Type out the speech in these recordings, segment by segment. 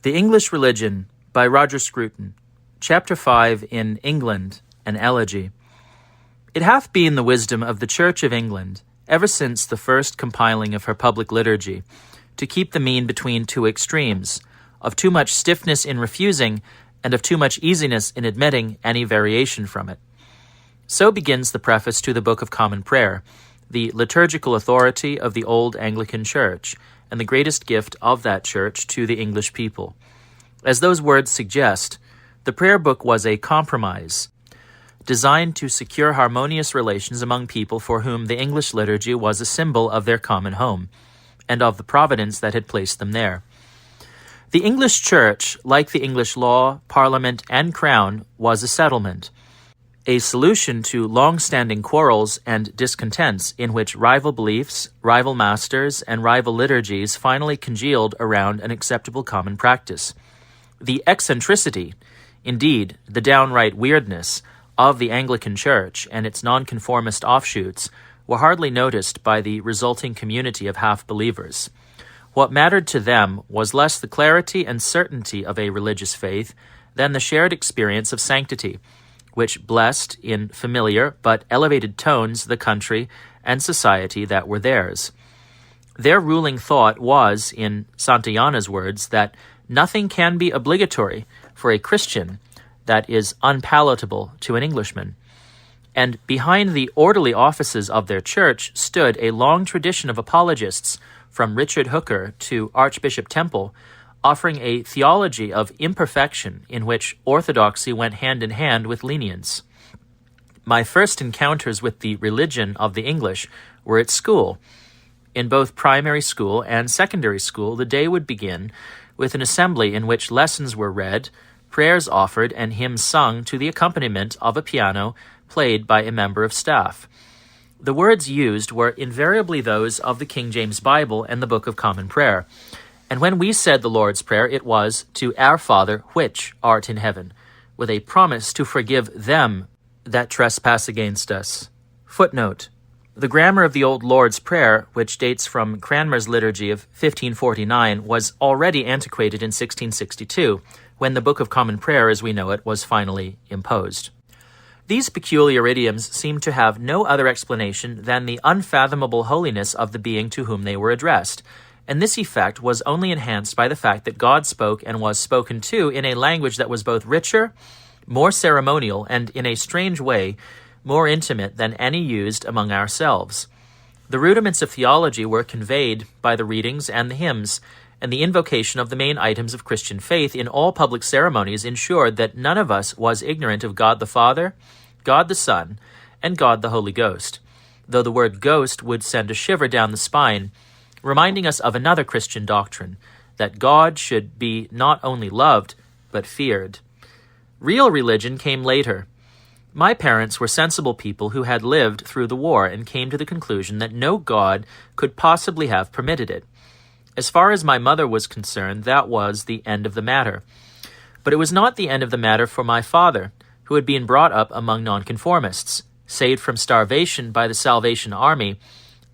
The English Religion by Roger Scruton, Chapter 5 in England, an Elegy. It hath been the wisdom of the Church of England, ever since the first compiling of her public liturgy, to keep the mean between two extremes, of too much stiffness in refusing, and of too much easiness in admitting any variation from it. So begins the preface to the Book of Common Prayer, the liturgical authority of the old Anglican Church, and the greatest gift of that Church to the English people. As those words suggest, the prayer book was a compromise, designed to secure harmonious relations among people for whom the English liturgy was a symbol of their common home, and of the providence that had placed them there. The English Church, like the English law, Parliament, and Crown, was a settlement, a solution to long-standing quarrels and discontents in which rival beliefs, rival masters, and rival liturgies finally congealed around an acceptable common practice. The eccentricity, indeed, the downright weirdness, of the Anglican Church and its nonconformist offshoots were hardly noticed by the resulting community of half-believers. What mattered to them was less the clarity and certainty of a religious faith than the shared experience of sanctity, which blessed in familiar but elevated tones the country and society that were theirs. Their ruling thought was, in Santayana's words, that nothing can be obligatory for a Christian that is unpalatable to an Englishman. And behind the orderly offices of their church stood a long tradition of apologists, from Richard Hooker to Archbishop Temple, offering a theology of imperfection in which orthodoxy went hand in hand with lenience. My first encounters with the religion of the English were at school. In both primary school and secondary school, the day would begin with an assembly in which lessons were read, prayers offered, and hymns sung to the accompaniment of a piano played by a member of staff. The words used were invariably those of the King James Bible and the Book of Common Prayer. And when we said the Lord's Prayer, it was to Our Father which art in heaven, with a promise to forgive them that trespass against us. Footnote: the grammar of the old Lord's Prayer, which dates from Cranmer's liturgy of 1549, was already antiquated in 1662, when the Book of Common Prayer, as we know it, was finally imposed. These peculiar idioms seem to have no other explanation than the unfathomable holiness of the being to whom they were addressed, and this effect was only enhanced by the fact that God spoke and was spoken to in a language that was both richer, more ceremonial, and, in a strange way, more intimate than any used among ourselves. The rudiments of theology were conveyed by the readings and the hymns, and the invocation of the main items of Christian faith in all public ceremonies ensured that none of us was ignorant of God the Father, God the Son, and God the Holy Ghost, though the word ghost would send a shiver down the spine, reminding us of another Christian doctrine, that God should be not only loved, but feared. Real religion came later. My parents were sensible people who had lived through the war and came to the conclusion that no God could possibly have permitted it. As far as my mother was concerned, that was the end of the matter. But it was not the end of the matter for my father, who had been brought up among nonconformists, saved from starvation by the Salvation Army,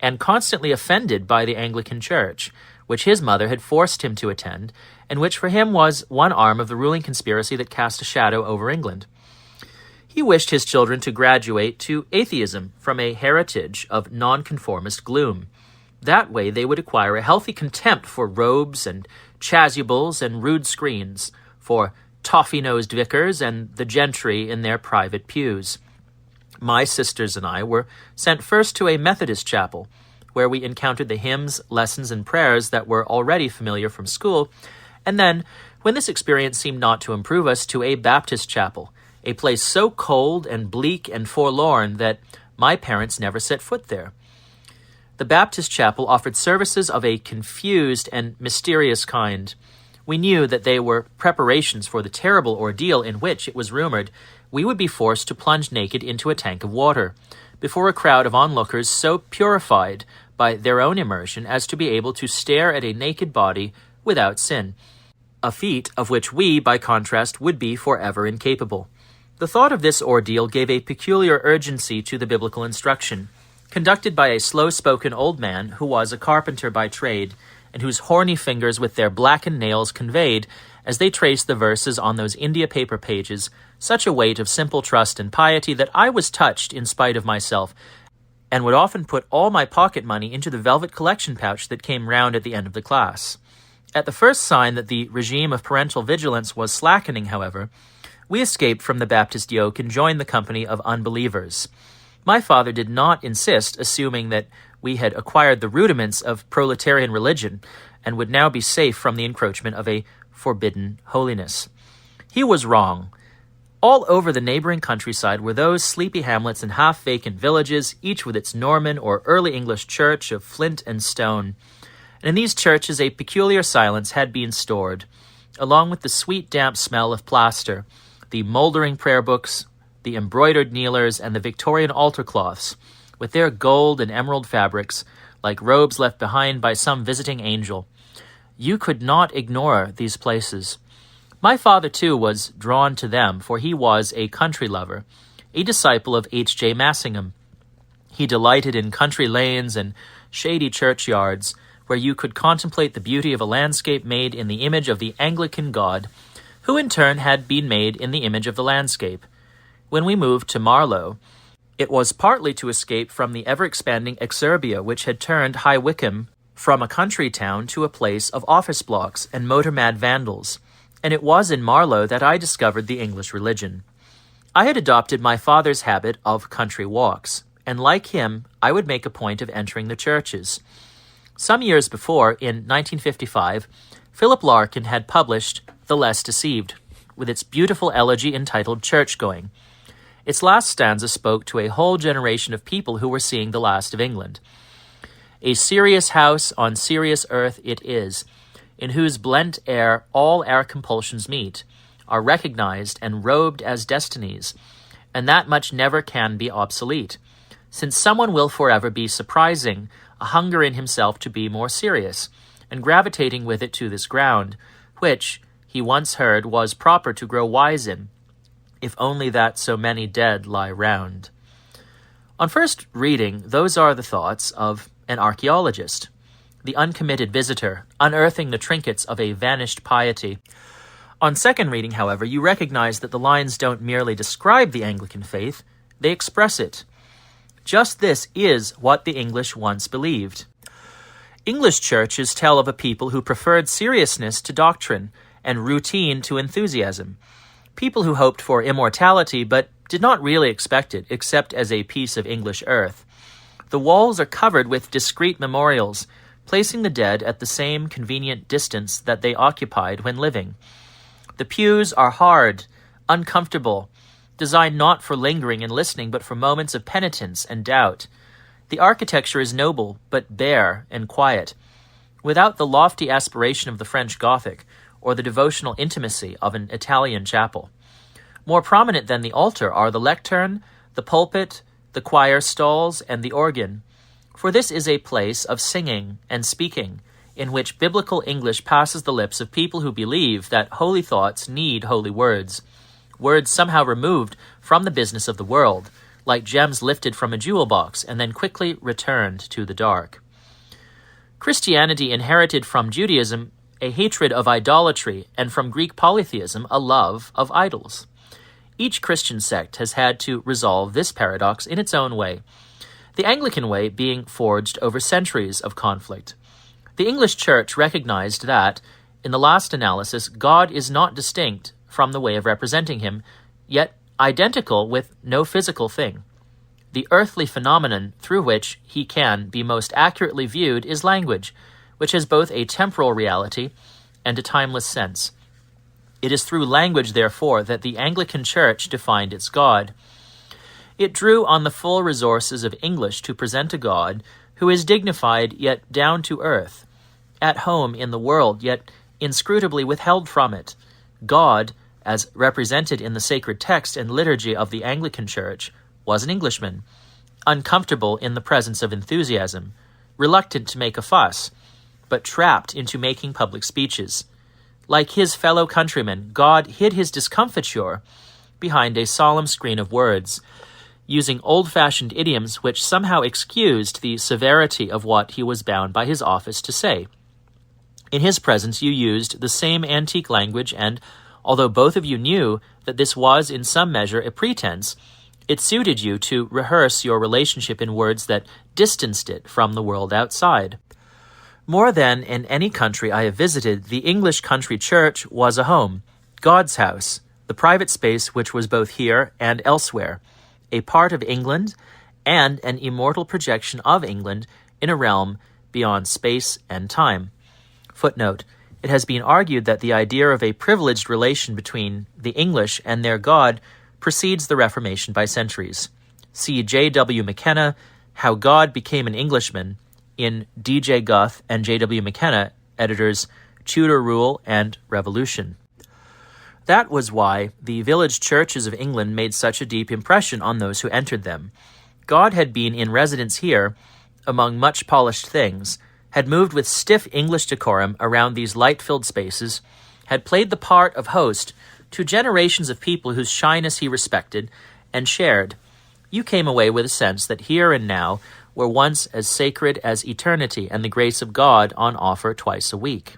and constantly offended by the Anglican Church, which his mother had forced him to attend, and which for him was one arm of the ruling conspiracy that cast a shadow over England. He wished his children to graduate to atheism from a heritage of nonconformist gloom. That way they would acquire a healthy contempt for robes and chasubles and rude screens, for toffee-nosed vicars and the gentry in their private pews. My sisters and I were sent first to a Methodist chapel, where we encountered the hymns, lessons, and prayers that were already familiar from school, and then, when this experience seemed not to improve us, to a Baptist chapel, a place so cold and bleak and forlorn that my parents never set foot there. The Baptist chapel offered services of a confused and mysterious kind. We knew that they were preparations for the terrible ordeal in which, it was rumored, we would be forced to plunge naked into a tank of water, before a crowd of onlookers so purified by their own immersion as to be able to stare at a naked body without sin, a feat of which we, by contrast, would be forever incapable. The thought of this ordeal gave a peculiar urgency to the biblical instruction, conducted by a slow-spoken old man who was a carpenter by trade, and whose horny fingers with their blackened nails conveyed, as they traced the verses on those India paper pages, such a weight of simple trust and piety that I was touched in spite of myself, and would often put all my pocket money into the velvet collection pouch that came round at the end of the class. At the first sign that the regime of parental vigilance was slackening, however, we escaped from the Baptist yoke and joined the company of unbelievers. My father did not insist, assuming that we had acquired the rudiments of proletarian religion and would now be safe from the encroachment of a forbidden holiness. He was wrong. All over the neighboring countryside were those sleepy hamlets and half-vacant villages, each with its Norman or early English church of flint and stone. And in these churches a peculiar silence had been stored, along with the sweet damp smell of plaster, the mouldering prayer books, the embroidered kneelers, and the Victorian altar cloths, with their gold and emerald fabrics, like robes left behind by some visiting angel. You could not ignore these places. My father, too, was drawn to them, for he was a country lover, a disciple of H.J. Massingham. He delighted in country lanes and shady churchyards, where you could contemplate the beauty of a landscape made in the image of the Anglican God, who in turn had been made in the image of the landscape. When we moved to Marlow, it was partly to escape from the ever-expanding exurbia which had turned High Wycombe from a country town to a place of office blocks and motor-mad vandals, and it was in Marlow that I discovered the English religion. I had adopted my father's habit of country walks, and like him, I would make a point of entering the churches. Some years before, in 1955, Philip Larkin had published The Less Deceived, with its beautiful elegy entitled Church-Going. Its last stanza spoke to a whole generation of people who were seeing the last of England. A serious house on serious earth it is, in whose blent air all our compulsions meet, are recognized and robed as destinies, and that much never can be obsolete, since someone will forever be surprising a hunger in himself to be more serious, and gravitating with it to this ground, which, he once heard, was proper to grow wise in, if only that so many dead lie round. On first reading, those are the thoughts of an archaeologist, the uncommitted visitor, unearthing the trinkets of a vanished piety. On second reading, however, you recognize that the lines don't merely describe the Anglican faith, they express it. Just this is what the English once believed. English churches tell of a people who preferred seriousness to doctrine and routine to enthusiasm, people who hoped for immortality but did not really expect it except as a piece of English earth. The walls are covered with discreet memorials, placing the dead at the same convenient distance that they occupied when living. The pews are hard, uncomfortable, designed not for lingering and listening but for moments of penitence and doubt. The architecture is noble but bare and quiet, without the lofty aspiration of the French Gothic or the devotional intimacy of an Italian chapel. More prominent than the altar are the lectern, the pulpit, the choir stalls, and the organ, for this is a place of singing and speaking, in which biblical English passes the lips of people who believe that holy thoughts need holy words, words somehow removed from the business of the world, like gems lifted from a jewel box and then quickly returned to the dark. Christianity inherited from Judaism a hatred of idolatry, and from Greek polytheism a love of idols. Each Christian sect has had to resolve this paradox in its own way, the Anglican way being forged over centuries of conflict. The English Church recognized that, in the last analysis, God is not distinct from the way of representing him, yet identical with no physical thing. The earthly phenomenon through which he can be most accurately viewed is language, which has both a temporal reality and a timeless sense. It is through language, therefore, that the Anglican Church defined its God. It drew on the full resources of English to present a God who is dignified yet down to earth, at home in the world yet inscrutably withheld from it. God, as represented in the sacred text and liturgy of the Anglican Church, was an Englishman, uncomfortable in the presence of enthusiasm, reluctant to make a fuss, but trapped into making public speeches. Like his fellow countrymen, God hid his discomfiture behind a solemn screen of words, using old-fashioned idioms which somehow excused the severity of what he was bound by his office to say. In his presence you used the same antique language, and, although both of you knew that this was in some measure a pretense, it suited you to rehearse your relationship in words that distanced it from the world outside. More than in any country I have visited, the English country church was a home, God's house, the private space which was both here and elsewhere, a part of England and an immortal projection of England in a realm beyond space and time. Footnote: it has been argued that the idea of a privileged relation between the English and their God precedes the Reformation by centuries. See J.W. McKenna, How God Became an Englishman, in D.J. Guth and J.W. McKenna, editors Tudor Rule and Revolution. That was why the village churches of England made such a deep impression on those who entered them. God had been in residence here, among much polished things, had moved with stiff English decorum around these light-filled spaces, had played the part of host to generations of people whose shyness he respected and shared. You came away with a sense that here and now were once as sacred as eternity and the grace of God on offer twice a week.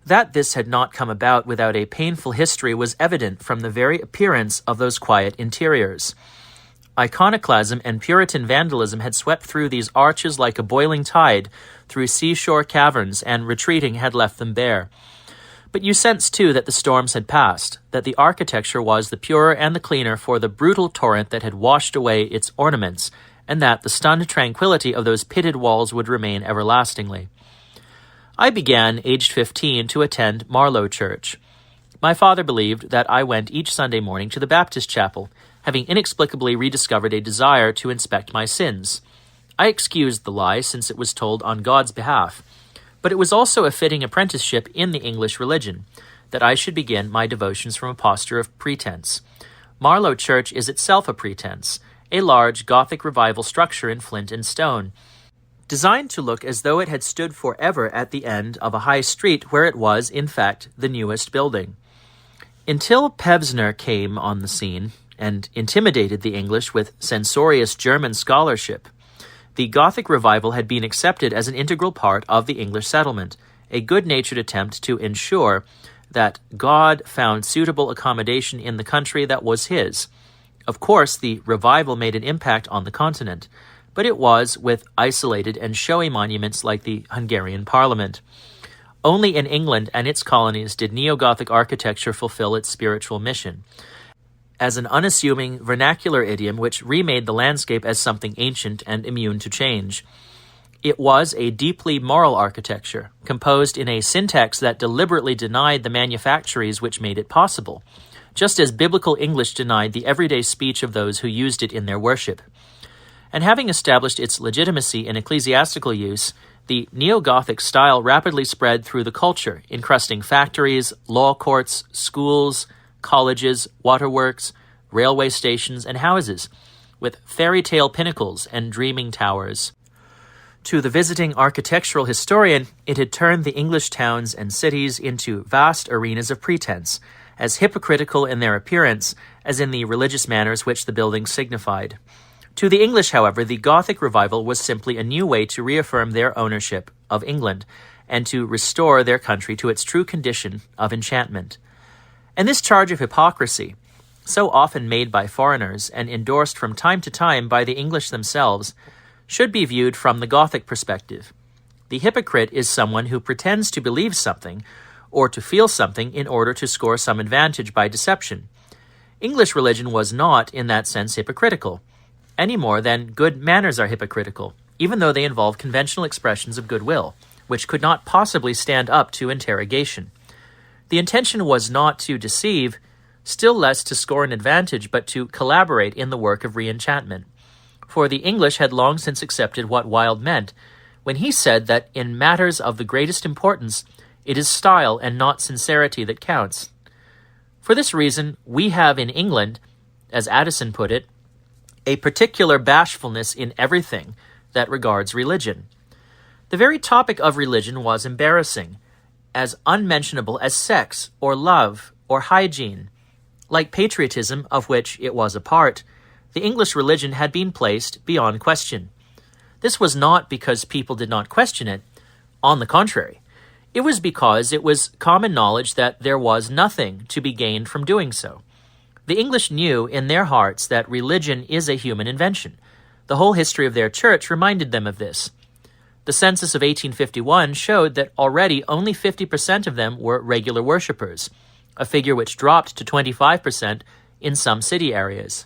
That this had not come about without a painful history was evident from the very appearance of those quiet interiors. Iconoclasm and Puritan vandalism had swept through these arches like a boiling tide through seashore caverns, and retreating had left them bare. But you sensed, too, that the storms had passed, that the architecture was the purer and the cleaner for the brutal torrent that had washed away its ornaments, and that the stunned tranquility of those pitted walls would remain everlastingly. I began, aged 15, to attend Marlow Church. My father believed that I went each Sunday morning to the Baptist chapel, having inexplicably rediscovered a desire to inspect my sins. I excused the lie, since it was told on God's behalf, but it was also a fitting apprenticeship in the English religion, that I should begin my devotions from a posture of pretense. Marlow Church is itself a pretense, a large Gothic revival structure in flint and stone, designed to look as though it had stood forever at the end of a high street where it was, in fact, the newest building. Until Pevsner came on the scene and intimidated the English with censorious German scholarship, the Gothic revival had been accepted as an integral part of the English settlement, a good-natured attempt to ensure that God found suitable accommodation in the country that was his. Of course, the revival made an impact on the continent, but it was with isolated and showy monuments like the Hungarian Parliament. Only in England and its colonies did neo-Gothic architecture fulfill its spiritual mission, as an unassuming vernacular idiom which remade the landscape as something ancient and immune to change. It was a deeply moral architecture, composed in a syntax that deliberately denied the manufactories which made it possible, just as biblical English denied the everyday speech of those who used it in their worship. And having established its legitimacy in ecclesiastical use, the neo-Gothic style rapidly spread through the culture, encrusting factories, law courts, schools, colleges, waterworks, railway stations, and houses, with fairy tale pinnacles and dreaming towers. To the visiting architectural historian, it had turned the English towns and cities into vast arenas of pretense, as hypocritical in their appearance as in the religious manners which the buildings signified. To the English, however, the Gothic revival was simply a new way to reaffirm their ownership of England and to restore their country to its true condition of enchantment. And this charge of hypocrisy, so often made by foreigners and endorsed from time to time by the English themselves, should be viewed from the Gothic perspective. The hypocrite is someone who pretends to believe something or to feel something in order to score some advantage by deception. English religion was not, in that sense, hypocritical, any more than good manners are hypocritical, even though they involve conventional expressions of goodwill, which could not possibly stand up to interrogation. The intention was not to deceive, still less to score an advantage, but to collaborate in the work of re-enchantment. For the English had long since accepted what Wilde meant when he said that in matters of the greatest importance, it is style and not sincerity that counts. For this reason, we have in England, as Addison put it, a particular bashfulness in everything that regards religion. The very topic of religion was embarrassing, as unmentionable as sex or love or hygiene. Like patriotism, of which it was a part, the English religion had been placed beyond question. This was not because people did not question it. On the contrary, It was because it was common knowledge that there was nothing to be gained from doing so. The English knew in their hearts that religion is a human invention. The whole history of their church reminded them of this. The census of 1851 showed that already only 50% of them were regular worshippers, a figure which dropped to 25% in some city areas.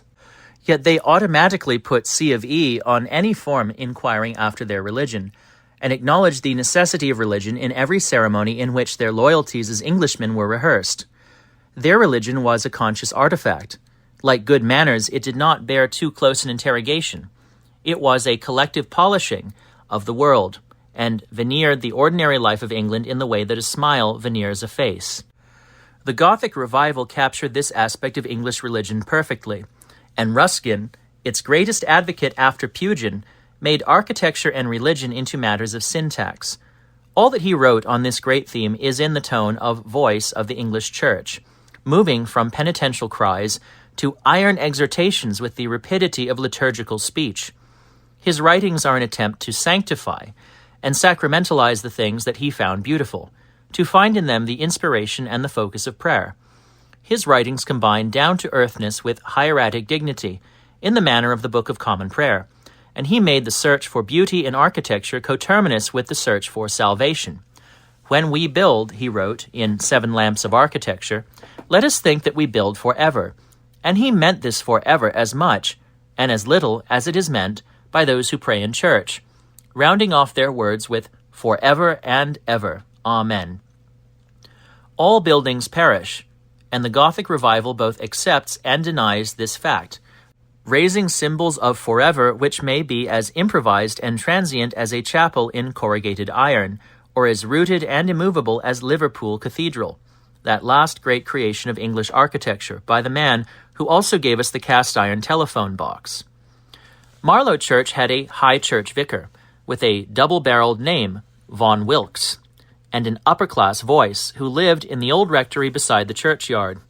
Yet they automatically put C of E on any form inquiring after their religion, and acknowledged the necessity of religion in every ceremony in which their loyalties as Englishmen were rehearsed. Their religion was a conscious artifact. Like good manners, it did not bear too close an interrogation. It was a collective polishing of the world, and veneered the ordinary life of England in the way that a smile veneers a face. The Gothic revival captured this aspect of English religion perfectly, and Ruskin, its greatest advocate after Pugin, made architecture and religion into matters of syntax. All that he wrote on this great theme is in the tone of voice of the English Church, moving from penitential cries to iron exhortations with the rapidity of liturgical speech. His writings are an attempt to sanctify and sacramentalize the things that he found beautiful, to find in them the inspiration and the focus of prayer. His writings combine down-to-earthness with hieratic dignity, in the manner of the Book of Common Prayer, and he made the search for beauty in architecture coterminous with the search for salvation. "When we build," he wrote in 7 Lamps of Architecture, "let us think that we build forever." And he meant this forever as much, and as little as it is meant by those who pray in church, rounding off their words with "forever and ever, Amen." All buildings perish, and the Gothic revival both accepts and denies this fact, raising symbols of forever which may be as improvised and transient as a chapel in corrugated iron, or as rooted and immovable as Liverpool Cathedral, that last great creation of English architecture by the man who also gave us the cast-iron telephone box. Marlow Church had a high church vicar, with a double-barreled name, Vaughan Wilkes, and an upper-class voice who lived in the old rectory beside the churchyard.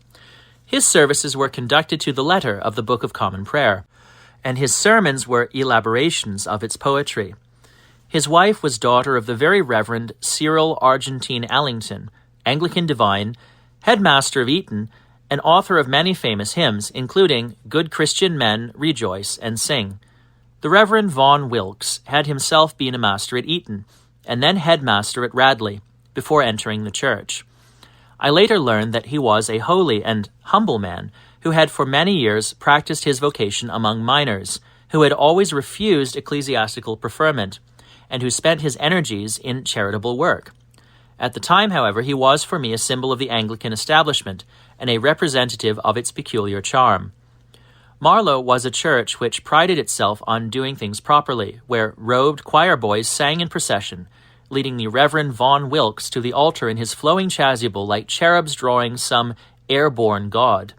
His services were conducted to the letter of the Book of Common Prayer, and his sermons were elaborations of its poetry. His wife was daughter of the very Reverend Cyril Argentine Allington, Anglican divine, headmaster of Eton, and author of many famous hymns, including "Good Christian Men, Rejoice and Sing." The Reverend Vaughan Wilkes had himself been a master at Eton, and then headmaster at Radley, before entering the church. I later learned that he was a holy and humble man who had for many years practiced his vocation among miners, who had always refused ecclesiastical preferment, and who spent his energies in charitable work. At the time, however, he was for me a symbol of the Anglican establishment and a representative of its peculiar charm. Marlow was a church which prided itself on doing things properly, where robed choir boys sang in procession, leading the Reverend Vaughan Wilkes to the altar in his flowing chasuble like cherubs drawing some airborne god.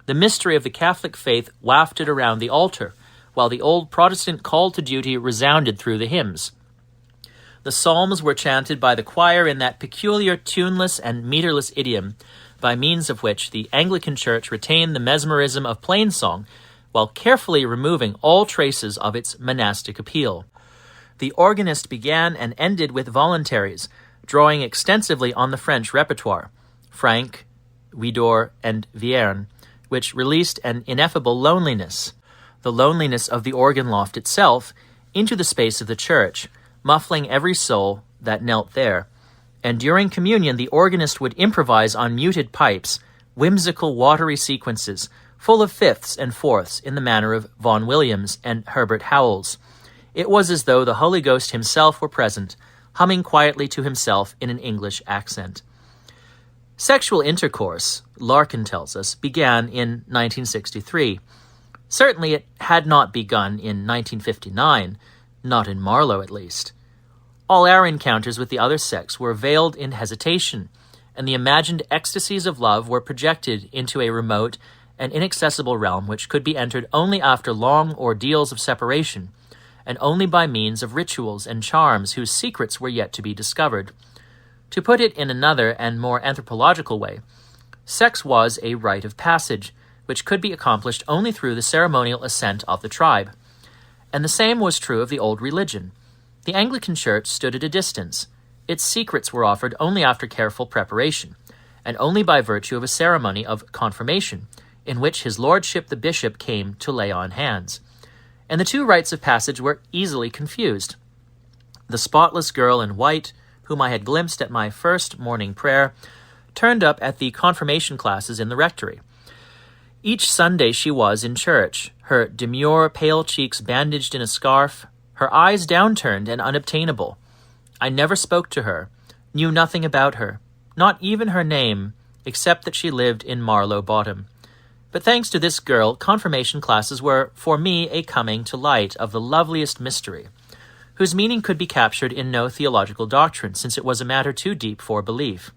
The mystery of the Catholic faith wafted around the altar, while the old Protestant call to duty resounded through the hymns. The psalms were chanted by the choir in that peculiar tuneless and meterless idiom, by means of which the Anglican Church retained the mesmerism of plain song, while carefully removing all traces of its monastic appeal. The organist began and ended with voluntaries, drawing extensively on the French repertoire, Franck, Widor, and Vierne, which released an ineffable loneliness, the loneliness of the organ loft itself, into the space of the church, muffling every soul that knelt there. And during communion, the organist would improvise on muted pipes, whimsical watery sequences, full of fifths and fourths in the manner of Vaughan Williams and Herbert Howells. It was as though the Holy Ghost himself were present, humming quietly to himself in an English accent. Sexual intercourse, Larkin tells us, began in 1963. Certainly it had not begun in 1959, not in Marlow at least. All our encounters with the other sex were veiled in hesitation, and the imagined ecstasies of love were projected into a remote and inaccessible realm which could be entered only after long ordeals of separation, and only by means of rituals and charms whose secrets were yet to be discovered. To put it in another and more anthropological way, sex was a rite of passage, which could be accomplished only through the ceremonial assent of the tribe. And the same was true of the old religion. The Anglican Church stood at a distance. its secrets were offered only after careful preparation, and only by virtue of a ceremony of confirmation, in which his lordship the bishop came to lay on hands. And the two rites of passage were easily confused. The spotless girl in white, whom I had glimpsed at my first morning prayer, turned up at the confirmation classes in the rectory. Each Sunday she was in church, her demure pale cheeks bandaged in a scarf, her eyes downturned and unobtainable. I never spoke to her, knew nothing about her, not even her name, except that she lived in Marlow Bottom. But thanks to this girl, confirmation classes were, for me, a coming to light of the loveliest mystery, whose meaning could be captured in no theological doctrine, since it was a matter too deep for belief.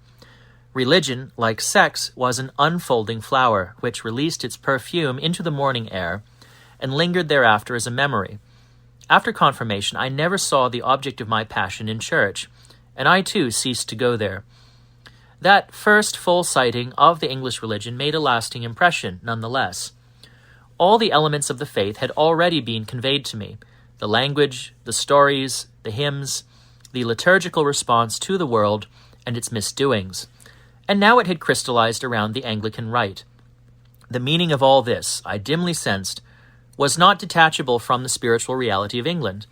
Religion, like sex, was an unfolding flower, which released its perfume into the morning air, and lingered thereafter as a memory. After confirmation, I never saw the object of my passion in church, and I too ceased to go there. That first full sighting of the English religion made a lasting impression, nonetheless. All the elements of the faith had already been conveyed to me: the language, the stories, the hymns, the liturgical response to the world and its misdoings. And now it had crystallized around the Anglican rite. The meaning of all this, I dimly sensed, was not detachable from the spiritual reality of England.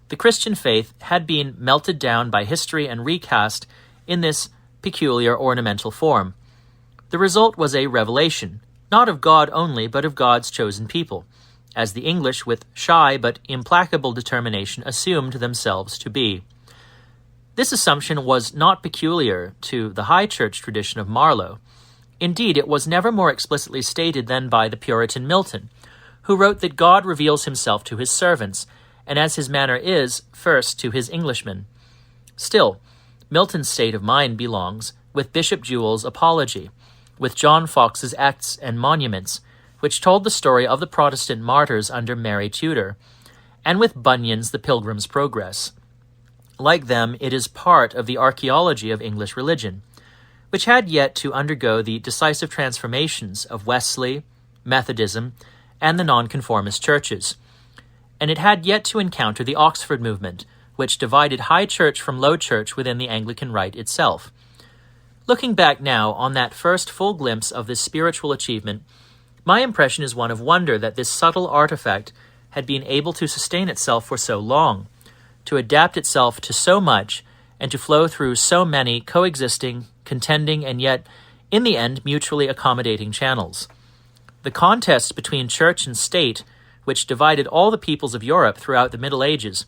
The Christian faith had been melted down by history and recast in this peculiar ornamental form. The result was a revelation, not of God only, but of God's chosen people, as the English, with shy but implacable determination, assumed themselves to be. This assumption was not peculiar to the High Church tradition of Marlow. Indeed, it was never more explicitly stated than by the Puritan Milton, who wrote that God reveals himself to his servants, and as his manner is, first to his Englishmen. Still, Milton's state of mind belongs with Bishop Jewell's Apology, with John Fox's Acts and Monuments, which told the story of the Protestant martyrs under Mary Tudor, and with Bunyan's The Pilgrim's Progress. Like them, it is part of the archaeology of English religion, which had yet to undergo the decisive transformations of Wesley, Methodism, and the nonconformist churches. And it had yet to encounter the Oxford movement, which divided High Church from Low Church within the Anglican rite itself. Looking back now on that first full glimpse of this spiritual achievement, my impression is one of wonder that this subtle artifact had been able to sustain itself for so long, to adapt itself to so much, and to flow through so many coexisting, contending, and yet, in the end, mutually accommodating channels. The contest between church and state, which divided all the peoples of Europe throughout the Middle Ages,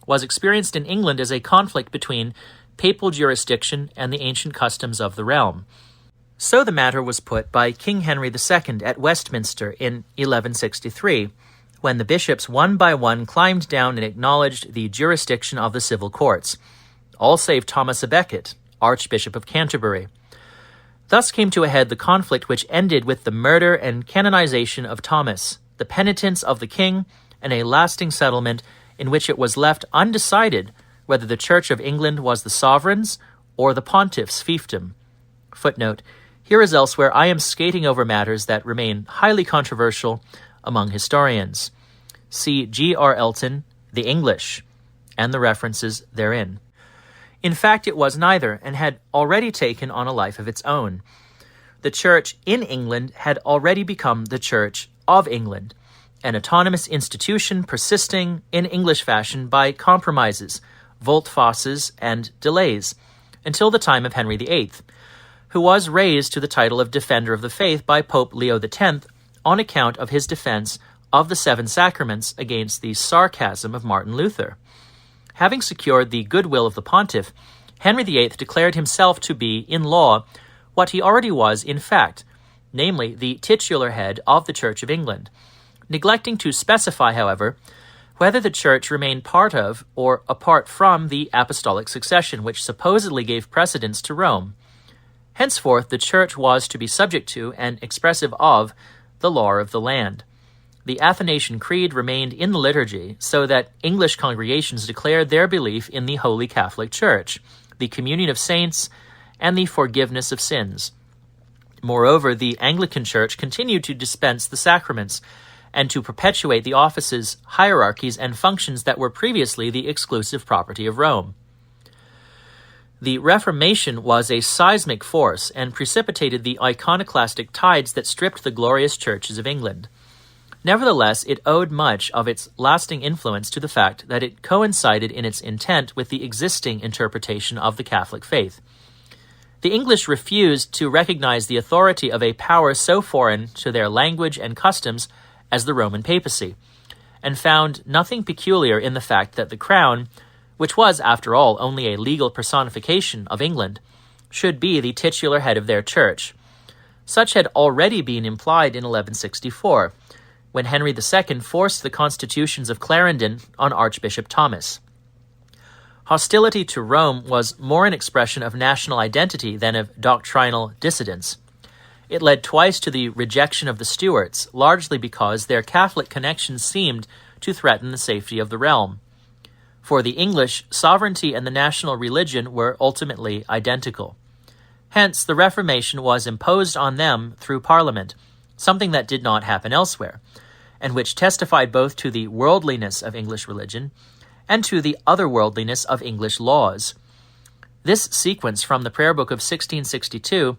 was experienced in England as a conflict between papal jurisdiction and the ancient customs of the realm. So the matter was put by King Henry II at Westminster in 1163, when the bishops one by one climbed down and acknowledged the jurisdiction of the civil courts, all save Thomas à Becket, Archbishop of Canterbury. Thus came to a head the conflict which ended with the murder and canonization of Thomas, the penitence of the king, and a lasting settlement in which it was left undecided whether the Church of England was the sovereign's or the pontiff's fiefdom. Footnote: here as elsewhere, I am skating over matters that remain highly controversial among historians. See G.R. Elton, The English, and the references therein. In fact, it was neither, and had already taken on a life of its own. The Church in England had already become the Church of England, an autonomous institution persisting in English fashion by compromises, volte-faces, and delays, until the time of Henry VIII, who was raised to the title of Defender of the Faith by Pope Leo X on account of his defense of the Seven Sacraments against the sarcasm of Martin Luther. Having secured the goodwill of the pontiff, Henry VIII declared himself to be, in law, what he already was in fact, namely the titular head of the Church of England, neglecting to specify, however, whether the Church remained part of or apart from the apostolic succession which supposedly gave precedence to Rome. Henceforth, the Church was to be subject to and expressive of the law of the land. The Athanasian Creed remained in the liturgy, so that English congregations declared their belief in the Holy Catholic Church, the communion of saints, and the forgiveness of sins. Moreover, the Anglican Church continued to dispense the sacraments and to perpetuate the offices, hierarchies, and functions that were previously the exclusive property of Rome. The Reformation was a seismic force and precipitated the iconoclastic tides that stripped the glorious churches of England. Nevertheless, it owed much of its lasting influence to the fact that it coincided in its intent with the existing interpretation of the Catholic faith. The English refused to recognize the authority of a power so foreign to their language and customs as the Roman papacy, and found nothing peculiar in the fact that the crown, which was, after all, only a legal personification of England, should be the titular head of their church. Such had already been implied in 1164, when Henry II forced the constitutions of Clarendon on Archbishop Thomas. Hostility to Rome was more an expression of national identity than of doctrinal dissidence. It led twice to the rejection of the Stuarts, largely because their Catholic connections seemed to threaten the safety of the realm. For the English, sovereignty and the national religion were ultimately identical. Hence, the Reformation was imposed on them through Parliament, something that did not happen elsewhere, and which testified both to the worldliness of English religion and to the otherworldliness of English laws. This sequence from the Prayer Book of 1662,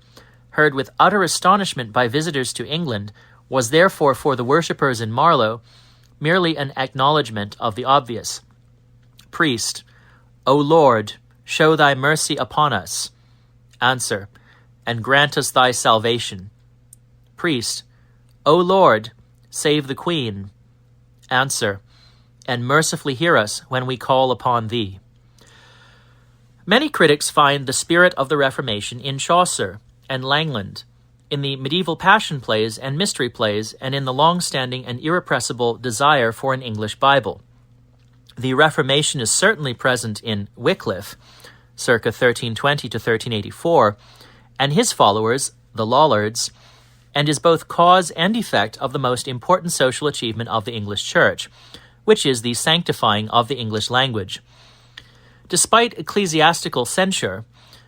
heard with utter astonishment by visitors to England, was therefore for the worshippers in Marlow merely an acknowledgment of the obvious. Priest, O Lord, show thy mercy upon us. Answer, and grant us thy salvation. Priest, O Lord, save the Queen. Answer, and mercifully hear us when we call upon thee. Many critics find the spirit of the Reformation in Chaucer and Langland, in the medieval passion plays and mystery plays, and in the long-standing and irrepressible desire for an English Bible. The Reformation is certainly present in Wycliffe, circa 1320 to 1384, and his followers, the Lollards, and is both cause and effect of the most important social achievement of the English Church, which is the sanctifying of the English language. Despite ecclesiastical censure,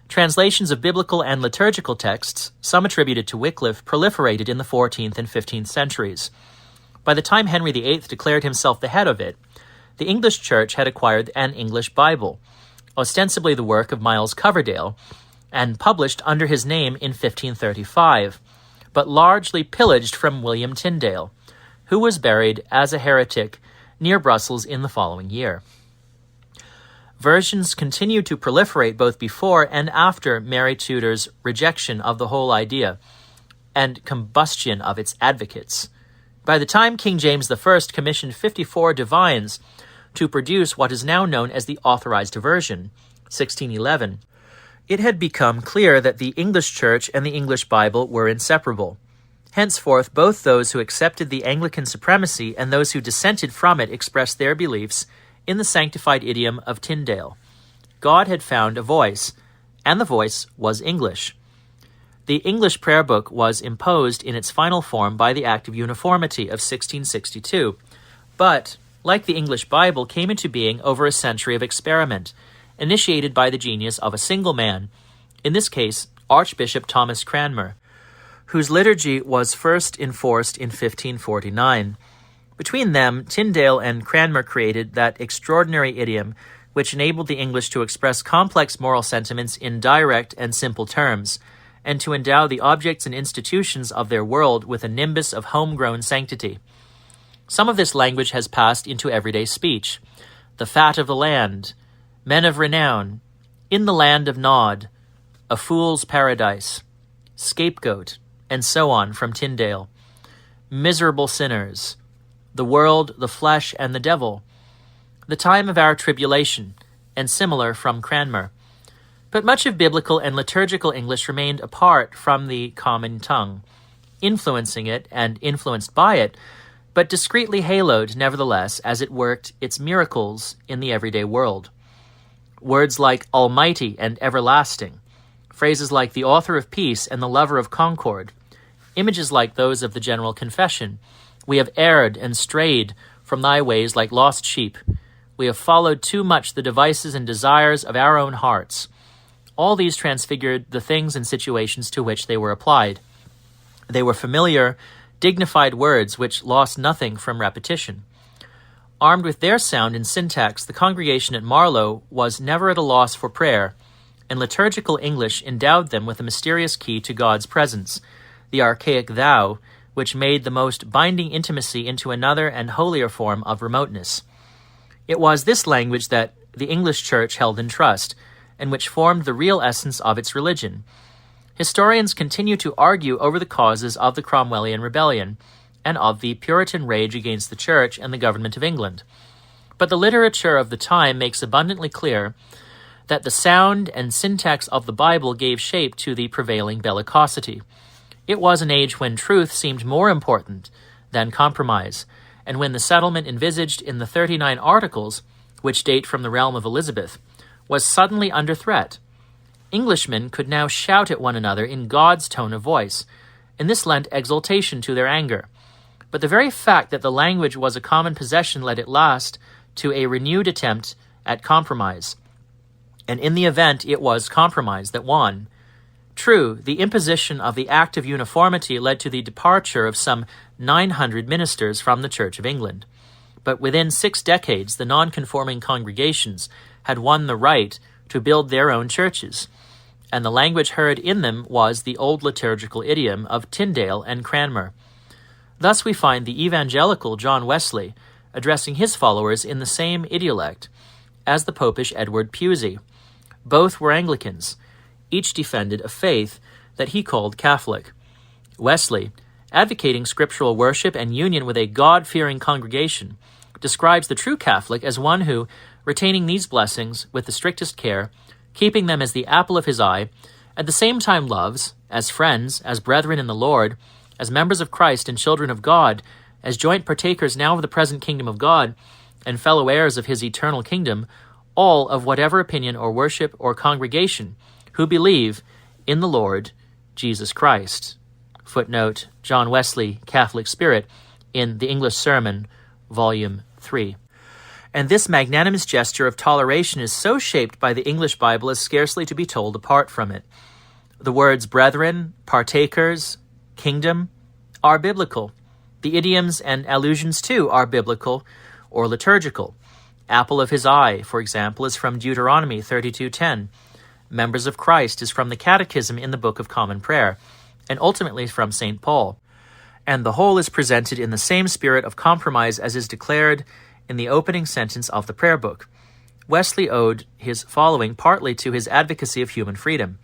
translations of biblical and liturgical texts, some attributed to Wycliffe, proliferated in the 14th and 15th centuries. By the time Henry VIII declared himself the head of it, the English Church had acquired an English Bible, ostensibly the work of Miles Coverdale, and published under his name in 1535, but largely pillaged from William Tyndale, who was buried as a heretic near Brussels in the following year. Versions continued to proliferate both before and after Mary Tudor's rejection of the whole idea and combustion of its advocates. By the time King James I commissioned 54 divines to produce what is now known as the Authorized Version, 1611, it had become clear that the English Church and the English Bible were inseparable. Henceforth, both those who accepted the Anglican supremacy and those who dissented from it expressed their beliefs in the sanctified idiom of Tyndale. God had found a voice, and the voice was English. The English Prayer Book was imposed in its final form by the Act of Uniformity of 1662, but, like the English Bible, came into being over a century of experiment, initiated by the genius of a single man, in this case, Archbishop Thomas Cranmer, whose liturgy was first enforced in 1549. Between them, Tyndale and Cranmer created that extraordinary idiom which enabled the English to express complex moral sentiments in direct and simple terms, and to endow the objects and institutions of their world with a nimbus of homegrown sanctity. Some of this language has passed into everyday speech. The fat of the land, men of renown, in the land of Nod, a fool's paradise, scapegoat, and so on from Tyndale, miserable sinners, the world, the flesh, and the devil, the time of our tribulation, and similar from Cranmer. But much of biblical and liturgical English remained apart from the common tongue, influencing it and influenced by it, but discreetly haloed nevertheless as it worked its miracles in the everyday world. Words like almighty and everlasting, phrases like the author of peace and the lover of concord, images like those of the general confession, we have erred and strayed from thy ways like lost sheep. We have followed too much the devices and desires of our own hearts. All these transfigured the things and situations to which they were applied. They were familiar, dignified words which lost nothing from repetition. Armed with their sound and syntax, the congregation at Marlow was never at a loss for prayer, and liturgical English endowed them with a mysterious key to God's presence, the archaic thou, which made the most binding intimacy into another and holier form of remoteness. It was this language that the English Church held in trust, and which formed the real essence of its religion. Historians continue to argue over the causes of the Cromwellian rebellion, and of the Puritan rage against the Church and the government of England. But the literature of the time makes abundantly clear that the sound and syntax of the Bible gave shape to the prevailing bellicosity. It was an age when truth seemed more important than compromise, and when the settlement envisaged in the 39 Articles, which date from the realm of Elizabeth, was suddenly under threat. Englishmen could now shout at one another in God's tone of voice, and this lent exultation to their anger. But the very fact that the language was a common possession led at last to a renewed attempt at compromise. And in the event, it was compromise that won. True, the imposition of the Act of Uniformity led to the departure of some 900 ministers from the Church of England. But within 6 decades, the non-conforming congregations had won the right to build their own churches, and the language heard in them was the old liturgical idiom of Tyndale and Cranmer. Thus we find the evangelical John Wesley addressing his followers in the same idiolect as the popish Edward Pusey. Both were Anglicans. Each defended a faith that he called Catholic. Wesley, advocating scriptural worship and union with a God-fearing congregation, describes the true Catholic as one who, retaining these blessings with the strictest care, keeping them as the apple of his eye, at the same time loves, as friends, as brethren in the Lord, as members of Christ and children of God, as joint partakers now of the present kingdom of God, and fellow heirs of his eternal kingdom, all of whatever opinion or worship or congregation, who believe in the Lord Jesus Christ. Footnote, John Wesley, Catholic Spirit, in the English Sermon, Volume 3. And this magnanimous gesture of toleration is so shaped by the English Bible as scarcely to be told apart from it. The words brethren, partakers, kingdom are biblical. The idioms and allusions too are biblical or liturgical. Apple of his eye, for example, is from Deuteronomy 32:10. Members of Christ is from the Catechism in the Book of Common Prayer, and ultimately from St. Paul. And the whole is presented in the same spirit of compromise as is declared in the opening sentence of the prayer book. Wesley owed his following partly to his advocacy of human freedom.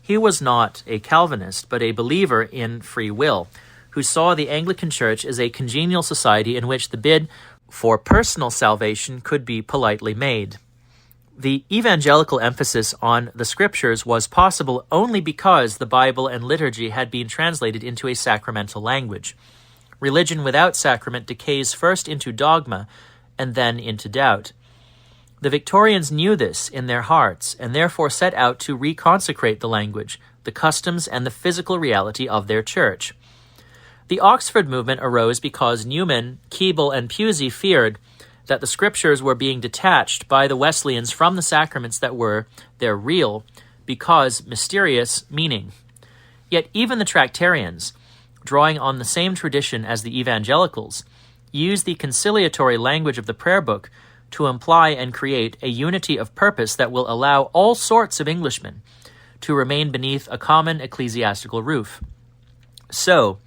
He was not a Calvinist, but a believer in free will, who saw the Anglican Church as a congenial society in which the bid for personal salvation could be politely made. The evangelical emphasis on the Scriptures was possible only because the Bible and liturgy had been translated into a sacramental language. Religion without sacrament decays first into dogma and then into doubt. The Victorians knew this in their hearts and therefore set out to reconsecrate the language, the customs, and the physical reality of their church. The Oxford movement arose because Newman, Keble, and Pusey feared that the Scriptures were being detached by the Wesleyans from the sacraments that were their real, because mysterious, meaning. Yet even the Tractarians, drawing on the same tradition as the evangelicals, used the conciliatory language of the prayer book to imply and create a unity of purpose that will allow all sorts of Englishmen to remain beneath a common ecclesiastical roof. So,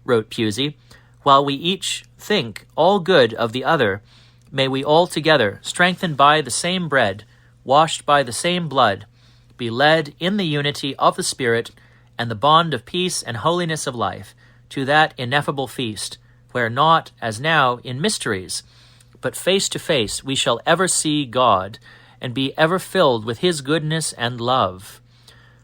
wrote Pusey, while we each think all good of the other, may we all together, strengthened by the same bread, washed by the same blood, be led in the unity of the Spirit and the bond of peace and holiness of life to that ineffable feast, where not, as now, in mysteries, but face to face we shall ever see God and be ever filled with his goodness and love.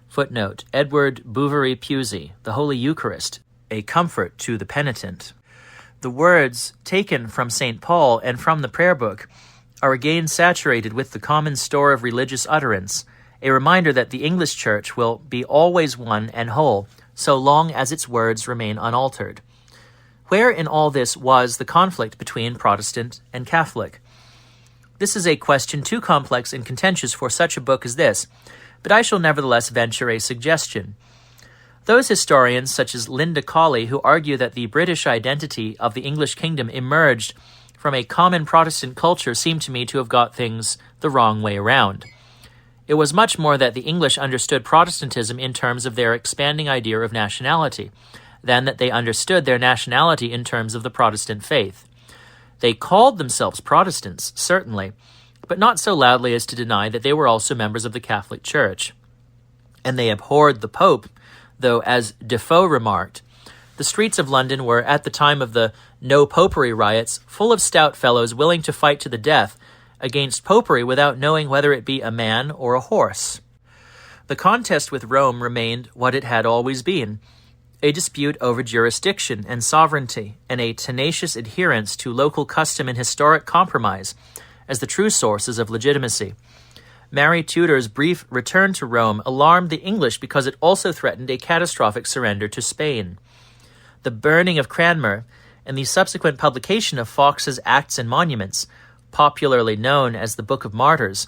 Footnote, Edward Bouverie Pusey, The Holy Eucharist, a comfort to the penitent. The words taken from St. Paul and from the prayer book are again saturated with the common store of religious utterance, a reminder that the English Church will be always one and whole, so long as its words remain unaltered. Where in all this was the conflict between Protestant and Catholic? This is a question too complex and contentious for such a book as this, but I shall nevertheless venture a suggestion. Those historians, such as Linda Colley, who argue that the British identity of the English kingdom emerged from a common Protestant culture, seem to me to have got things the wrong way around. It was much more that the English understood Protestantism in terms of their expanding idea of nationality, than that they understood their nationality in terms of the Protestant faith. They called themselves Protestants, certainly, but not so loudly as to deny that they were also members of the Catholic Church. And they abhorred the Pope, though, as Defoe remarked, the streets of London were, at the time of the No Popery riots, full of stout fellows willing to fight to the death against popery without knowing whether it be a man or a horse. The contest with Rome remained what it had always been, a dispute over jurisdiction and sovereignty, and a tenacious adherence to local custom and historic compromise as the true sources of legitimacy. Mary Tudor's brief return to Rome alarmed the English because it also threatened a catastrophic surrender to Spain. The burning of Cranmer and the subsequent publication of Fox's Acts and Monuments, popularly known as the Book of Martyrs,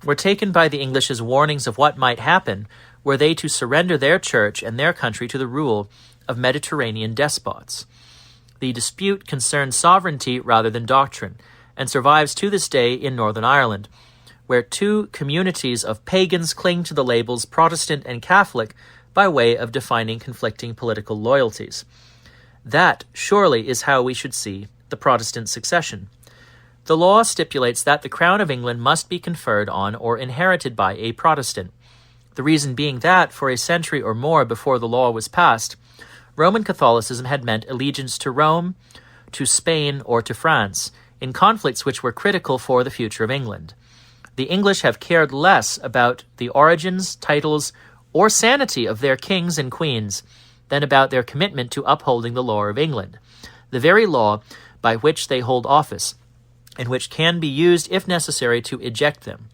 were taken by the English as warnings of what might happen were they to surrender their church and their country to the rule of Mediterranean despots. The dispute concerns sovereignty rather than doctrine, and survives to this day in Northern Ireland, where two communities of pagans cling to the labels Protestant and Catholic by way of defining conflicting political loyalties. That, surely, is how we should see the Protestant succession. The law stipulates that the crown of England must be conferred on or inherited by a Protestant. The reason being that, for a century or more before the law was passed, Roman Catholicism had meant allegiance to Rome, to Spain, or to France, in conflicts which were critical for the future of England. The English have cared less about the origins, titles, or sanity of their kings and queens than about their commitment to upholding the law of England, the very law by which they hold office, and which can be used, if necessary, to eject them.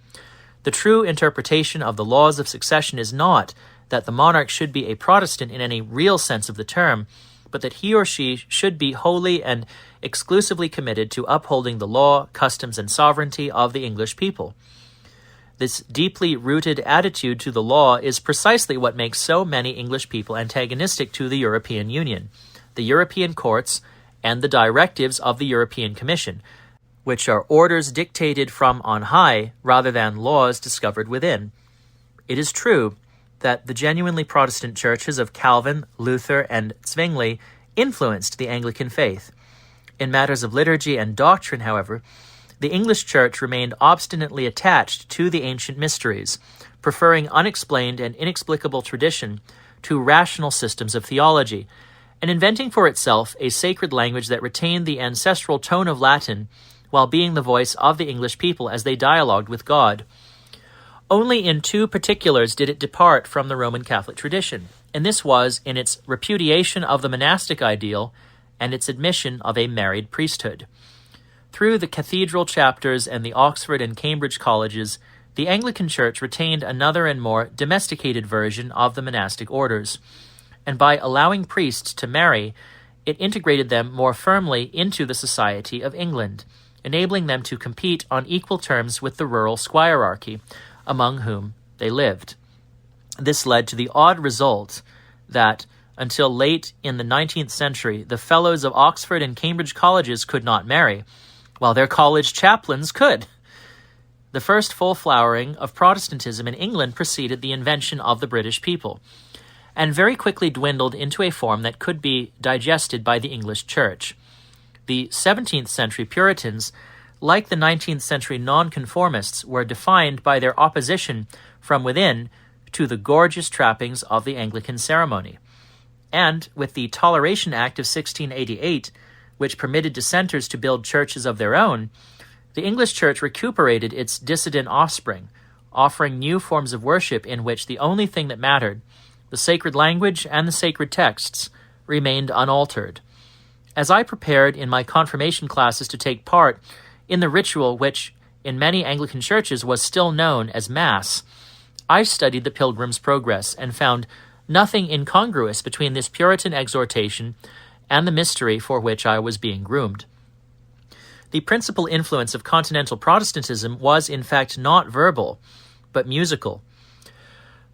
The true interpretation of the laws of succession is not that the monarch should be a Protestant in any real sense of the term, but that he or she should be wholly and exclusively committed to upholding the law, customs, and sovereignty of the English people. This deeply rooted attitude to the law is precisely what makes so many English people antagonistic to the European Union, the European courts, and the directives of the European Commission, which are orders dictated from on high rather than laws discovered within. It is true that the genuinely Protestant churches of Calvin, Luther, and Zwingli influenced the Anglican faith. In matters of liturgy and doctrine, however, the English Church remained obstinately attached to the ancient mysteries, preferring unexplained and inexplicable tradition to rational systems of theology, and inventing for itself a sacred language that retained the ancestral tone of Latin while being the voice of the English people as they dialogued with God. Only in two particulars did it depart from the Roman Catholic tradition, and this was in its repudiation of the monastic ideal and its admission of a married priesthood. Through the cathedral chapters and the Oxford and Cambridge colleges, the Anglican Church retained another and more domesticated version of the monastic orders, and by allowing priests to marry, it integrated them more firmly into the society of England, enabling them to compete on equal terms with the rural squirearchy, among whom they lived. This led to the odd result that, until late in the 19th century, the fellows of Oxford and Cambridge colleges could not marry, while their college chaplains could. The first full flowering of Protestantism in England preceded the invention of the British people, and very quickly dwindled into a form that could be digested by the English Church. The 17th century Puritans, like the 19th century nonconformists, were defined by their opposition from within to the gorgeous trappings of the Anglican ceremony. And with the Toleration Act of 1688, which permitted dissenters to build churches of their own, the English Church recuperated its dissident offspring, offering new forms of worship in which the only thing that mattered, the sacred language and the sacred texts, remained unaltered. As I prepared in my confirmation classes to take part in the ritual which, in many Anglican churches, was still known as Mass, I studied the Pilgrim's Progress and found nothing incongruous between this Puritan exhortation and the mystery for which I was being groomed. The principal influence of continental Protestantism was, in fact, not verbal, but musical.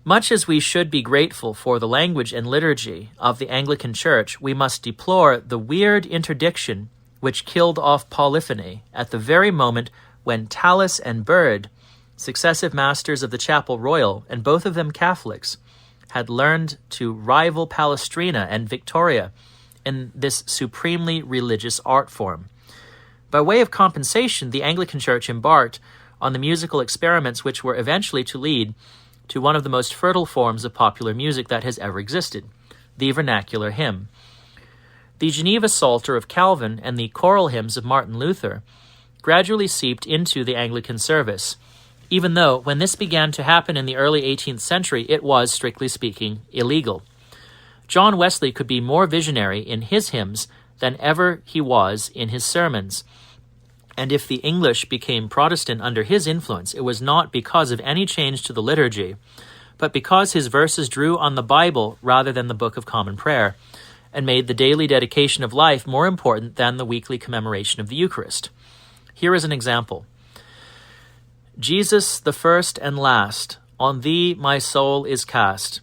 Much as we should be grateful for the language and liturgy of the Anglican Church, we must deplore the weird interdiction which killed off polyphony at the very moment when Tallis and Byrd, Successive masters of the Chapel Royal, and both of them Catholics, had learned to rival Palestrina and Victoria in this supremely religious art form. By way of compensation, the Anglican Church embarked on the musical experiments which were eventually to lead to one of the most fertile forms of popular music that has ever existed, the vernacular hymn. The Geneva Psalter of Calvin and the choral hymns of Martin Luther gradually seeped into the Anglican service, even though when this began to happen in the early 18th century, it was, strictly speaking, illegal. John Wesley could be more visionary in his hymns than ever he was in his sermons. And if the English became Protestant under his influence, it was not because of any change to the liturgy, but because his verses drew on the Bible rather than the Book of Common Prayer, and made the daily dedication of life more important than the weekly commemoration of the Eucharist. Here is an example. Jesus, the first and last, on thee my soul is cast.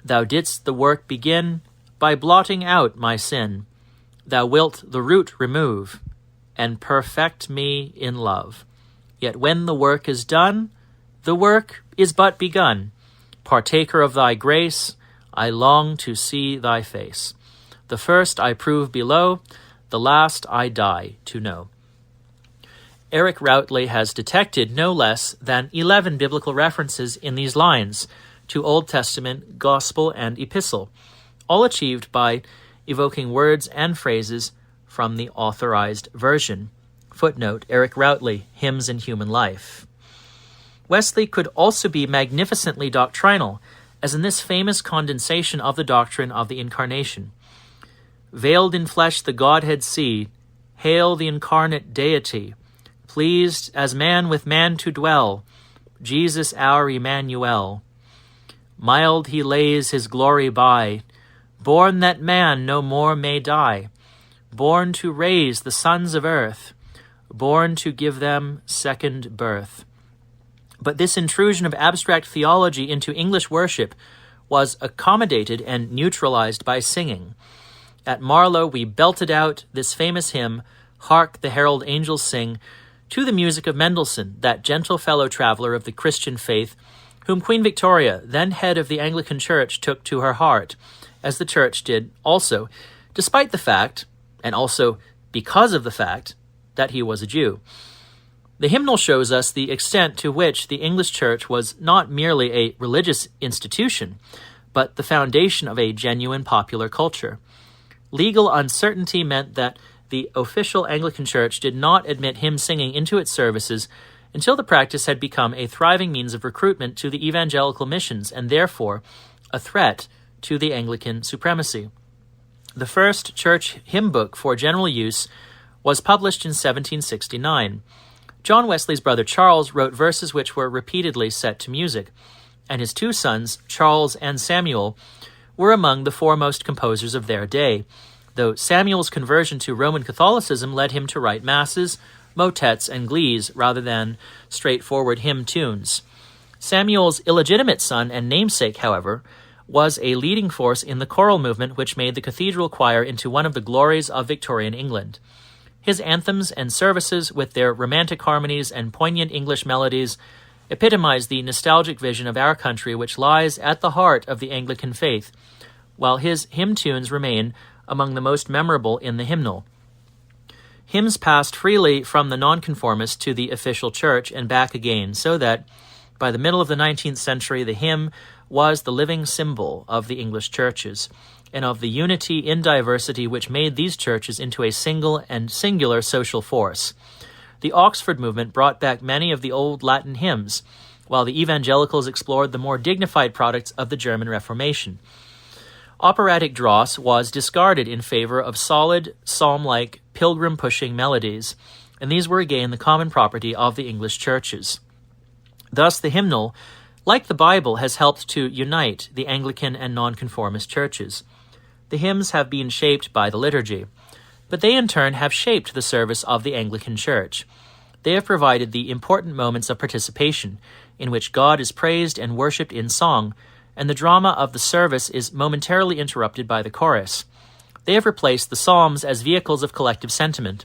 Thou didst the work begin by blotting out my sin. Thou wilt the root remove, and perfect me in love. Yet when the work is done, the work is but begun. Partaker of thy grace, I long to see thy face. The first I prove below, the last I die to know. Eric Routley has detected no less than 11 biblical references in these lines to Old Testament, Gospel, and Epistle, all achieved by evoking words and phrases from the Authorized Version. Footnote, Eric Routley, Hymns in Human Life. Wesley could also be magnificently doctrinal, as in this famous condensation of the doctrine of the Incarnation. Veiled in flesh the Godhead see, hail the incarnate deity, pleased as man with man to dwell, Jesus our Emmanuel. Mild he lays his glory by, born that man no more may die, born to raise the sons of earth, born to give them second birth. But this intrusion of abstract theology into English worship was accommodated and neutralized by singing. At Marlow we belted out this famous hymn, Hark the Herald Angels Sing, to the music of Mendelssohn, that gentle fellow traveler of the Christian faith, whom Queen Victoria, then head of the Anglican Church, took to her heart, as the Church did also, despite the fact, and also because of the fact, that he was a Jew. The hymnal shows us the extent to which the English Church was not merely a religious institution, but the foundation of a genuine popular culture. Legal uncertainty meant that the official Anglican Church did not admit hymn singing into its services until the practice had become a thriving means of recruitment to the evangelical missions and therefore a threat to the Anglican supremacy. The first church hymn book for general use was published in 1769. John Wesley's brother Charles wrote verses which were repeatedly set to music, and his two sons, Charles and Samuel, were among the foremost composers of their day, though Samuel's conversion to Roman Catholicism led him to write masses, motets, and glees rather than straightforward hymn tunes. Samuel's illegitimate son and namesake, however, was a leading force in the choral movement which made the cathedral choir into one of the glories of Victorian England. His anthems and services, with their romantic harmonies and poignant English melodies, epitomize the nostalgic vision of our country which lies at the heart of the Anglican faith, while his hymn tunes remain among the most memorable in the hymnal. Hymns passed freely from the nonconformist to the official church and back again, so that by the middle of the 19th century the hymn was the living symbol of the English churches, and of the unity in diversity which made these churches into a single and singular social force. The Oxford movement brought back many of the old Latin hymns, while the evangelicals explored the more dignified products of the German Reformation. Operatic dross was discarded in favor of solid, psalm-like, pilgrim-pushing melodies, and these were again the common property of the English churches. Thus the hymnal, like the Bible, has helped to unite the Anglican and nonconformist churches. The hymns have been shaped by the liturgy, but they in turn have shaped the service of the Anglican Church. They have provided the important moments of participation, in which God is praised and worshipped in song, and the drama of the service is momentarily interrupted by the chorus. They have replaced the psalms as vehicles of collective sentiment,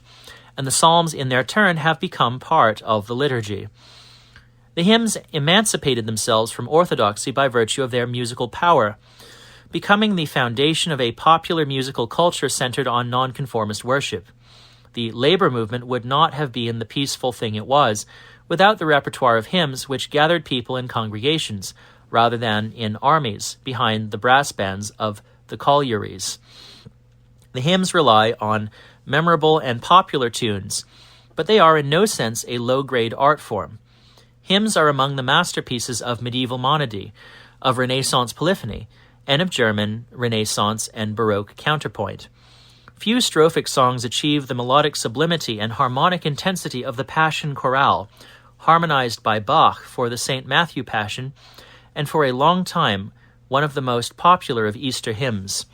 and the psalms in their turn have become part of the liturgy. The hymns emancipated themselves from orthodoxy by virtue of their musical power, becoming the foundation of a popular musical culture centered on nonconformist worship. The labor movement would not have been the peaceful thing it was without the repertoire of hymns which gathered people in congregations, rather than in armies, behind the brass bands of the collieries. The hymns rely on memorable and popular tunes, but they are in no sense a low-grade art form. Hymns are among the masterpieces of medieval monody, of Renaissance polyphony, and of German, Renaissance, and Baroque counterpoint. Few strophic songs achieve the melodic sublimity and harmonic intensity of the Passion Chorale, harmonized by Bach for the St. Matthew Passion, and for a long time one of the most popular of Easter hymns.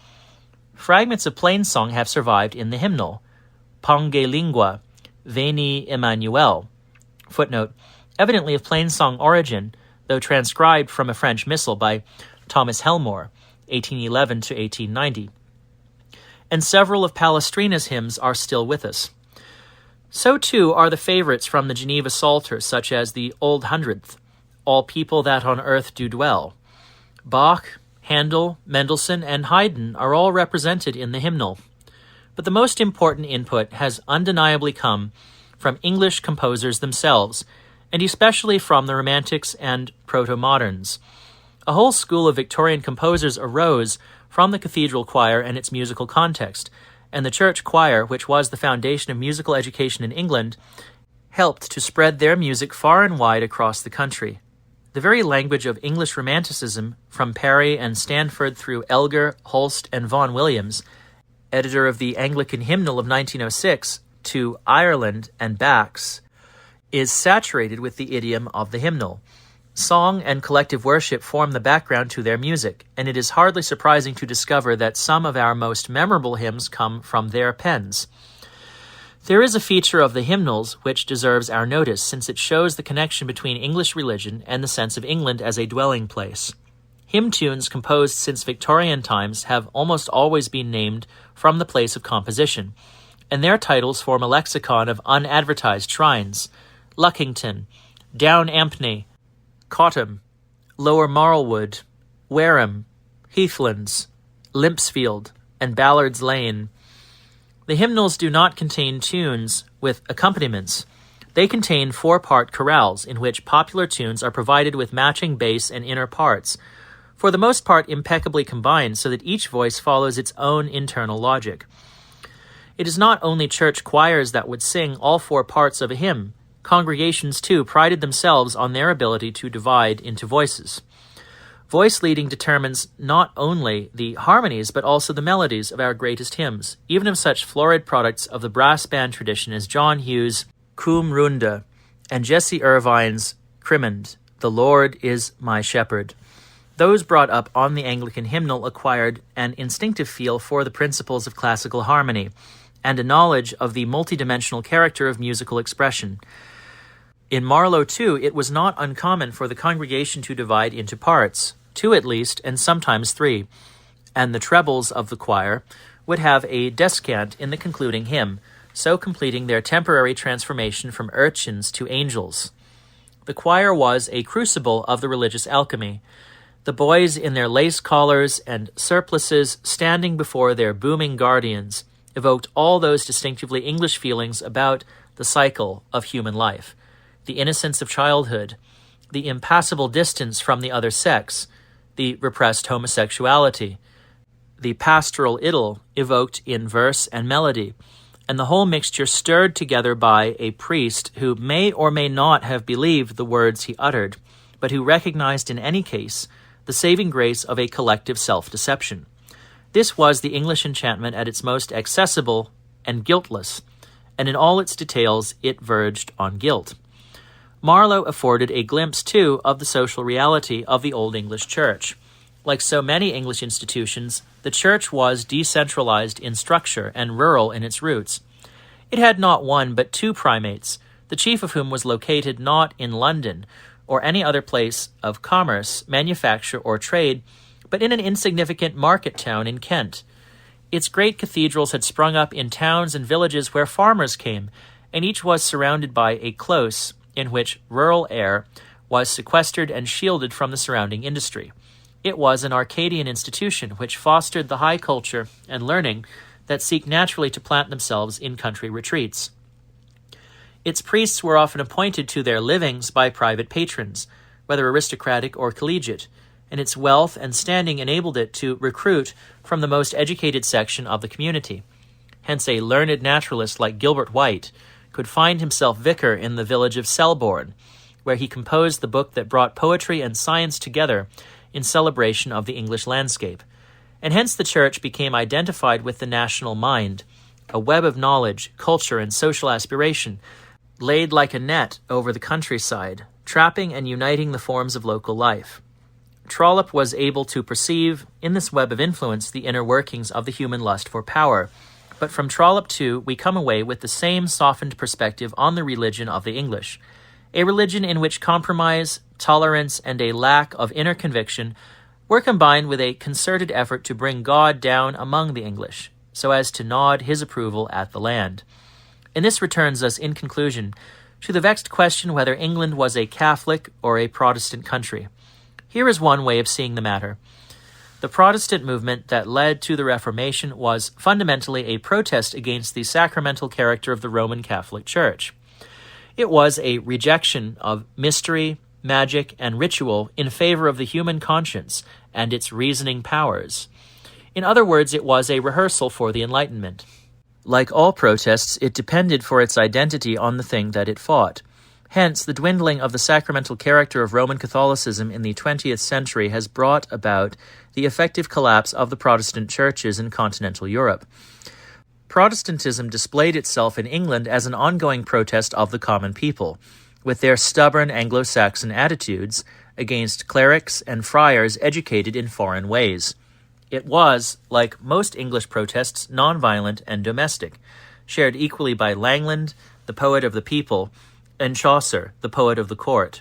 Fragments of plain song have survived in the hymnal. Pange lingua, veni Emmanuel. Footnote, evidently of plain song origin, though transcribed from a French missal by Thomas Helmore, 1811 to 1890. And several of Palestrina's hymns are still with us. So too are the favorites from the Geneva Psalter, such as the Old Hundredth, All People That on Earth Do Dwell. Bach, Handel, Mendelssohn, and Haydn are all represented in the hymnal. But the most important input has undeniably come from English composers themselves, and especially from the Romantics and Proto-Moderns. A whole school of Victorian composers arose from the cathedral choir and its musical context, and the church choir, which was the foundation of musical education in England, helped to spread their music far and wide across the country. The very language of English Romanticism, from Parry and Stanford through Elgar, Holst, and Vaughan Williams, editor of the Anglican Hymnal of 1906, to Ireland and Bax, is saturated with the idiom of the hymnal. Song and collective worship form the background to their music, and it is hardly surprising to discover that some of our most memorable hymns come from their pens. There is a feature of the hymnals which deserves our notice, since it shows the connection between English religion and the sense of England as a dwelling place. Hymn tunes composed since Victorian times have almost always been named from the place of composition, and their titles form a lexicon of unadvertised shrines: Luckington, Down Ampney, Cotham, Lower Marlwood, Wareham, Heathlands, Limpsfield, and Ballard's Lane. The hymnals do not contain tunes with accompaniments. They contain 4-part chorales in which popular tunes are provided with matching bass and inner parts, for the most part impeccably combined so that each voice follows its own internal logic. It is not only church choirs that would sing all 4 parts of a hymn. Congregations, too, prided themselves on their ability to divide into voices. Voice leading determines not only the harmonies but also the melodies of our greatest hymns, even of such florid products of the brass band tradition as John Hughes' Cum Runda and Jesse Irvine's Crimond, The Lord is My Shepherd. Those brought up on the Anglican hymnal acquired an instinctive feel for the principles of classical harmony and a knowledge of the multidimensional character of musical expression. In Marlow, too, it was not uncommon for the congregation to divide into parts, 2 at least, and sometimes 3, and the trebles of the choir would have a descant in the concluding hymn, so completing their temporary transformation from urchins to angels. The choir was a crucible of the religious alchemy. The boys in their lace collars and surplices standing before their booming guardians evoked all those distinctively English feelings about the cycle of human life: the innocence of childhood, the impassable distance from the other sex, the repressed homosexuality, the pastoral idyll evoked in verse and melody, and the whole mixture stirred together by a priest who may or may not have believed the words he uttered, but who recognized in any case the saving grace of a collective self-deception. This was the English enchantment at its most accessible and guiltless, and in all its details it verged on guilt. Marlow afforded a glimpse, too, of the social reality of the Old English Church. Like so many English institutions, the Church was decentralized in structure and rural in its roots. It had not 1 but 2 primates, the chief of whom was located not in London or any other place of commerce, manufacture, or trade, but in an insignificant market town in Kent. Its great cathedrals had sprung up in towns and villages where farmers came, and each was surrounded by a close in which rural air was sequestered and shielded from the surrounding industry. It was an Arcadian institution which fostered the high culture and learning that seek naturally to plant themselves in country retreats. Its priests were often appointed to their livings by private patrons, whether aristocratic or collegiate, and its wealth and standing enabled it to recruit from the most educated section of the community. Hence a learned naturalist like Gilbert White could find himself vicar in the village of Selborne, where he composed the book that brought poetry and science together in celebration of the English landscape. And hence the church became identified with the national mind, a web of knowledge, culture, and social aspiration, laid like a net over the countryside, trapping and uniting the forms of local life. Trollope was able to perceive, in this web of influence, the inner workings of the human lust for power. But from Trollope, too, we come away with the same softened perspective on the religion of the English, a religion in which compromise, tolerance, and a lack of inner conviction were combined with a concerted effort to bring God down among the English, so as to nod his approval at the land. And this returns us, in conclusion, to the vexed question whether England was a Catholic or a Protestant country. Here is one way of seeing the matter. The Protestant movement that led to the Reformation was fundamentally a protest against the sacramental character of the Roman Catholic Church. It was a rejection of mystery, magic, and ritual in favor of the human conscience and its reasoning powers. In other words, it was a rehearsal for the Enlightenment. Like all protests, it depended for its identity on the thing that it fought. Hence, the dwindling of the sacramental character of Roman Catholicism in the 20th century has brought about the effective collapse of the Protestant churches in continental Europe. Protestantism displayed itself in England as an ongoing protest of the common people, with their stubborn Anglo-Saxon attitudes against clerics and friars educated in foreign ways. It was, like most English protests, non-violent and domestic, shared equally by Langland, the poet of the people, and Chaucer, the poet of the court.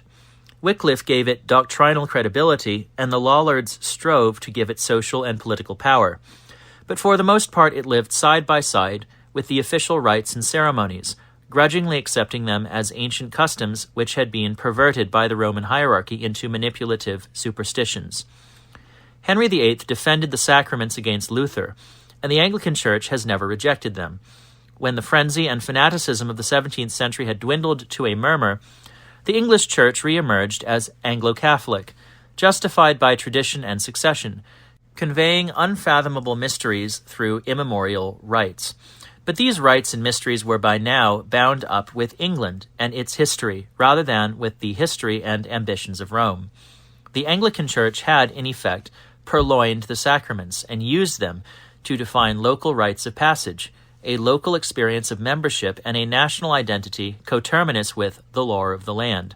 Wycliffe gave it doctrinal credibility, and the Lollards strove to give it social and political power. But for the most part it lived side by side with the official rites and ceremonies, grudgingly accepting them as ancient customs which had been perverted by the Roman hierarchy into manipulative superstitions. Henry VIII defended the sacraments against Luther, and the Anglican Church has never rejected them. When the frenzy and fanaticism of the 17th century had dwindled to a murmur, the English Church re-emerged as Anglo-Catholic, justified by tradition and succession, conveying unfathomable mysteries through immemorial rites. But these rites and mysteries were by now bound up with England and its history, rather than with the history and ambitions of Rome. The Anglican Church had, in effect, purloined the sacraments and used them to define local rites of passage, a local experience of membership, and a national identity coterminous with the lore of the land.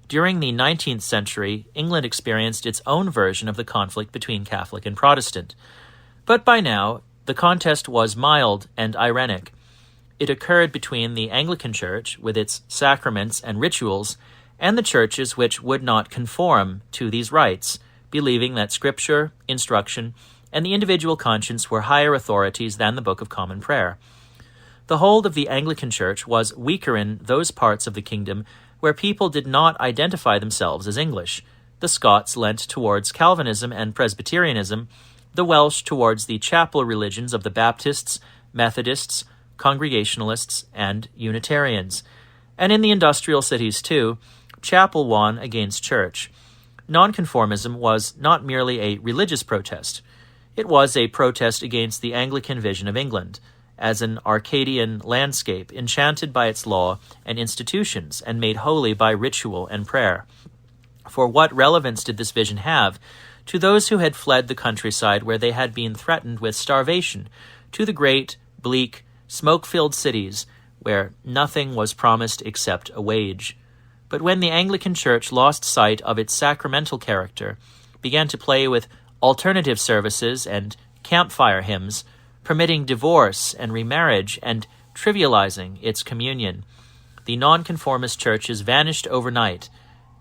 During the 19th century, England experienced its own version of the conflict between Catholic and Protestant. But by now, the contest was mild and irenic. It occurred between the Anglican Church, with its sacraments and rituals, and the churches which would not conform to these rites, believing that Scripture, instruction, and the individual conscience were higher authorities than the Book of Common Prayer. The hold of the Anglican Church was weaker in those parts of the kingdom where people did not identify themselves as English. The Scots leant towards Calvinism and Presbyterianism, the Welsh towards the chapel religions of the Baptists, Methodists, Congregationalists, and Unitarians. And in the industrial cities, too, chapel won against church. Nonconformism was not merely a religious protest. It was a protest against the Anglican vision of England, as an Arcadian landscape enchanted by its law and institutions and made holy by ritual and prayer. For what relevance did this vision have to those who had fled the countryside where they had been threatened with starvation, to the great, bleak, smoke-filled cities where nothing was promised except a wage? But when the Anglican Church lost sight of its sacramental character, began to play with alternative services and campfire hymns, permitting divorce and remarriage and trivializing its communion, the nonconformist churches vanished overnight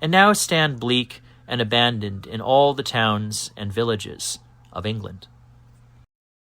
and now stand bleak and abandoned in all the towns and villages of England.